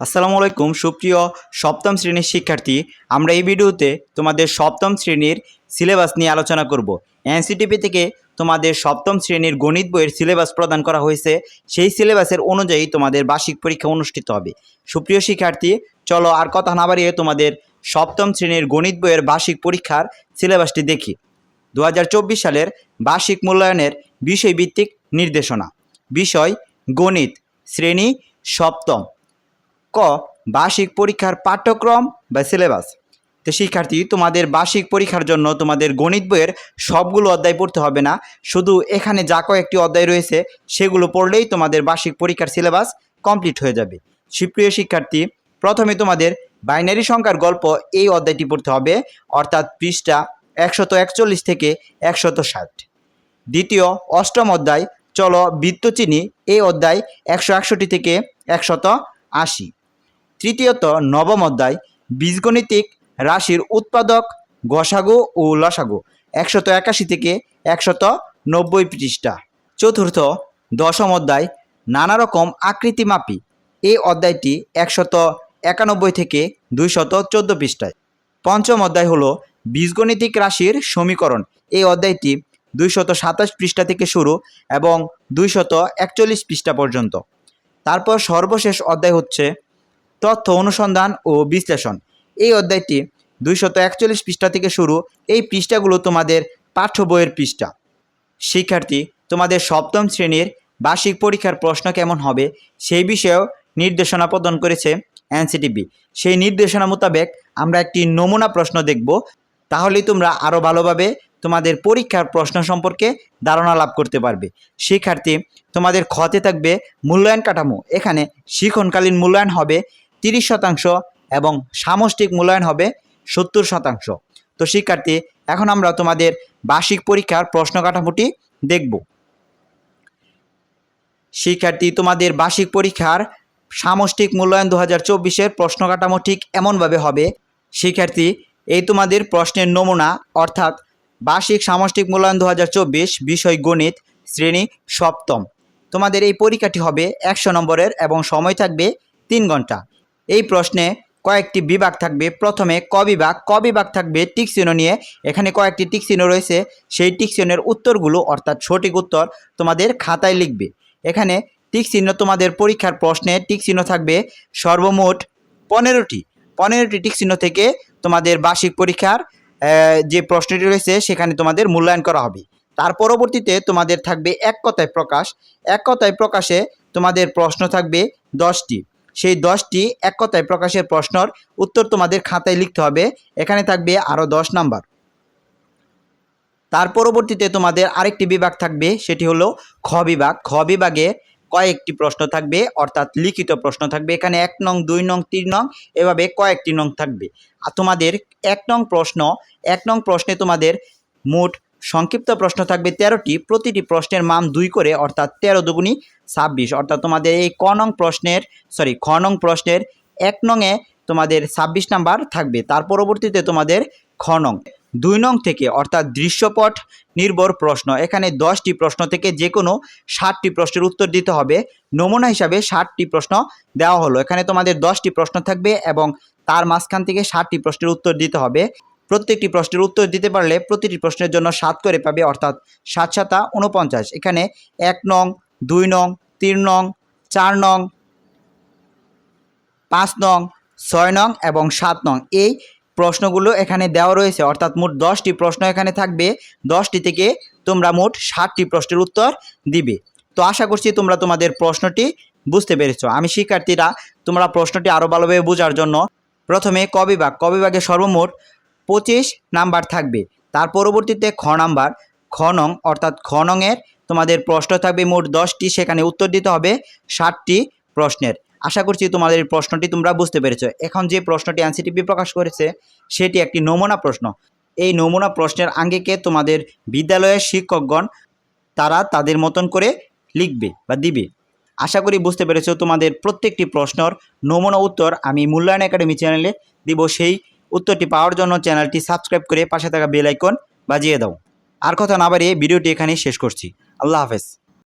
আসসালামু আলাইকুম সুপ্রিয় সপ্তম শ্রেণীর শিক্ষার্থী। আমরা এই ভিডিওতে তোমাদের সপ্তম শ্রেণীর সিলেবাস নিয়ে আলোচনা করব। এনসিটিপি থেকে তোমাদের সপ্তম শ্রেণীর গণিত বইয়ের সিলেবাস প্রদান করা হয়েছে। সেই সিলেবাসের অনুযায়ী তোমাদের বার্ষিক পরীক্ষা অনুষ্ঠিত হবে। সুপ্রিয় শিক্ষার্থী, চলো আর কথা না বাড়িয়ে তোমাদের সপ্তম শ্রেণীর গণিত বইয়ের বার্ষিক পরীক্ষার সিলেবাসটি দেখি। 2024 সালের বার্ষিক মূল্যায়নের বিষয়ভিত্তিক নির্দেশনা। বিষয় গণিত, শ্রেণী সপ্তম। ক, বার্ষিক পরীক্ষার পাঠ্যক্রম বা সিলেবাস। তো শিক্ষার্থী, তোমাদের বার্ষিক পরীক্ষার জন্য তোমাদের গণিত বইয়ের সবগুলো অধ্যায় পড়তে হবে না, শুধু এখানে যা কয়েকটি অধ্যায় রয়েছে সেগুলো পড়লেই তোমাদের বার্ষিক পরীক্ষার সিলেবাস কমপ্লিট হয়ে যাবে। সুপ্রিয় শিক্ষার্থী, প্রথমে তোমাদের বাইনারি সংখ্যার গল্প এই অধ্যায়টি পড়তে হবে, অর্থাৎ পৃষ্ঠা 141 থেকে 160। দ্বিতীয় অষ্টম অধ্যায় চলো বৃত্তচিহ্নি, এই অধ্যায় 161 থেকে 180। তৃতীয়ত নবম অধ্যায় বীজগণিতিক রাশির উৎপাদক, গসাগু ও লসাগু, 181 থেকে 190 পৃষ্ঠা। চতুর্থ দশম অধ্যায় নানা রকম আকৃতি মাপি, এই অধ্যায়টি 191 থেকে 214 পৃষ্ঠায়। পঞ্চম অধ্যায় হলো বীজগণিতিক রাশির সমীকরণ, এই অধ্যায়টি 227 পৃষ্ঠা থেকে শুরু এবং 241 পৃষ্ঠা পর্যন্ত। তারপর সর্বশেষ অধ্যায় হচ্ছে তথ্য অনুসন্ধান ও বিশ্লেষণ, এই অধ্যায়টি 241 পৃষ্ঠা থেকে শুরু। এই পৃষ্ঠাগুলো তোমাদের পাঠ্য বইয়ের পৃষ্ঠা। শিক্ষার্থী, তোমাদের সপ্তম শ্রেণীর বার্ষিক পরীক্ষার প্রশ্ন কেমন হবে সেই বিষয়েও নির্দেশনা প্রদান করেছে এনসিটিপি। সেই নির্দেশনা মোতাবেক আমরা একটি নমুনা প্রশ্ন দেখব, তাহলেই তোমরা আরও ভালোভাবে তোমাদের পরীক্ষার প্রশ্ন সম্পর্কে ধারণা লাভ করতে পারবে। শিক্ষার্থী, তোমাদের খতে থাকবে মূল্যায়ন কাঠামো। এখানে শিক্ষণকালীন মূল্যায়ন হবে 30% এবং সামষ্টিক মূল্যায়ন হবে 70%। তো শিক্ষার্থী, এখন আমরা তোমাদের বার্ষিক পরীক্ষার প্রশ্ন কাঠামোটি দেখব। শিক্ষার্থী, তোমাদের বার্ষিক পরীক্ষার সামষ্টিক মূল্যায়ন 2024-এর প্রশ্ন কাঠামো ঠিক এমনভাবে হবে। শিক্ষার্থী, এই তোমাদের প্রশ্নের নমুনা, অর্থাৎ বার্ষিক সামষ্টিক মূল্যায়ন 2024, বিষয় গণিত, শ্রেণী সপ্তম। তোমাদের এই পরীক্ষাটি হবে 100 নম্বরের এবং সময় থাকবে 3 ঘন্টা। এই প্রশ্নে কয়েকটি বিভাগ থাকবে। প্রথমে ক বিভাগ। ক বিভাগ থাকবে টিক চিহ্ন নিয়ে। এখানে কয়েকটি টিক চিহ্ন রয়েছে, সেই টিক চিহ্নের উত্তরগুলো, অর্থাৎ সঠিক উত্তর তোমাদের খাতায় লিখবে। এখানে টিক চিহ্ন, তোমাদের পরীক্ষার প্রশ্নে টিক চিহ্ন থাকবে সর্বমোট 15টি। 15টি টিক চিহ্ন থেকে তোমাদের বার্ষিক পরীক্ষার যে প্রশ্নটি রয়েছে সেখানে তোমাদের মূল্যায়ন করা হবে। তার পরবর্তীতে তোমাদের থাকবে এক কথায় প্রকাশ। এক কথায় প্রকাশে তোমাদের প্রশ্ন থাকবে 10টি। সেই 10টি এক কথায় প্রকাশের প্রশ্নের উত্তর তোমাদের খাতায় লিখতে হবে। এখানে থাকবে আরও 10 নাম্বার। তার পরবর্তীতে তোমাদের আরেকটি বিভাগ থাকবে, সেটি হলো খ বিভাগ। খ বিভাগে কয়েকটি প্রশ্ন থাকবে, অর্থাৎ লিখিত প্রশ্ন থাকবে। এখানে 1 নং, 2 নং, 3 নং, এভাবে কয়েকটি নং থাকবে। আর তোমাদের 1 নং প্রশ্নে তোমাদের মোট সংক্ষিপ্ত প্রশ্ন থাকবে 13টি। প্রতিটি প্রশ্নের মান 2 করে, অর্থাৎ 13 দুগুণী 26। অর্থাৎ তোমাদের এই খ নং প্রশ্নের 1 নংয়ে তোমাদের 26 নাম্বার থাকবে। তার পরবর্তীতে তোমাদের খ নং 2 নং থেকে, অর্থাৎ দৃশ্যপট নির্ভর প্রশ্ন। এখানে 10টি প্রশ্ন থেকে যে কোনো 60টি প্রশ্নের উত্তর দিতে হবে। নমুনা হিসাবে 60টি প্রশ্ন দেওয়া হলো। এখানে তোমাদের 10টি প্রশ্ন থাকবে এবং তার মাঝখান থেকে 60টি প্রশ্নের উত্তর দিতে হবে। প্রত্যেকটি প্রশ্নের উত্তর দিতে পারলে প্রতিটি প্রশ্নের জন্য 7 করে পাবে, অর্থাৎ 7 7 49। এখানে 1 নং, 2 নং, 3 নং, 4 নং, 5 নং, 6 নং এবং 7 নং এই প্রশ্নগুলো এখানে দেওয়া রয়েছে। অর্থাৎ মোট 10টি প্রশ্ন এখানে থাকবে। 10টি থেকে তোমরা মোট 60টি প্রশ্নের উত্তর দিবে। তো আশা করছি তোমরা তোমাদের প্রশ্নটি বুঝতে পেরেছো। আমি শিক্ষার্থীরা, তোমরা প্রশ্নটি আরও ভালোভাবে বোঝার জন্য প্রথমে ক বিভাগ। ক বিভাগে সর্বমোট 25 নাম্বার থাকবে। তার পরবর্তীতে খ নাম্বার, খ নং, অর্থাৎ খ নংয়ের তোমাদের প্রশ্ন থাকবে মোট 10টি। সেখানে উত্তর দিতে হবে 60টি প্রশ্নের। আশা করছি তোমাদের এই প্রশ্নটি তোমরা বুঝতে পেরেছো। এখন যে প্রশ্নটি এনসিটিপি প্রকাশ করেছে সেটি একটি নমুনা প্রশ্ন। এই নমুনা প্রশ্নের আঙ্গিকে তোমাদের বিদ্যালয়ের শিক্ষকগণ তারা তাদের মতন করে লিখবে বা দিবে। আশা করি বুঝতে পেরেছো। তোমাদের প্রত্যেকটি প্রশ্নের নমুনা উত্তর আমি মূল্যায়ন একাডেমি চ্যানেলে দিব। সেই উত্তরটি পাওয়ার জন্য চ্যানেলটি সাবস্ক্রাইব করে পাশে থাকা বেল আইকন বাজিয়ে দাও। আর কথা না বাড়িয়ে ভিডিওটি এখানেই শেষ করছি। আল্লাহ হাফেজ।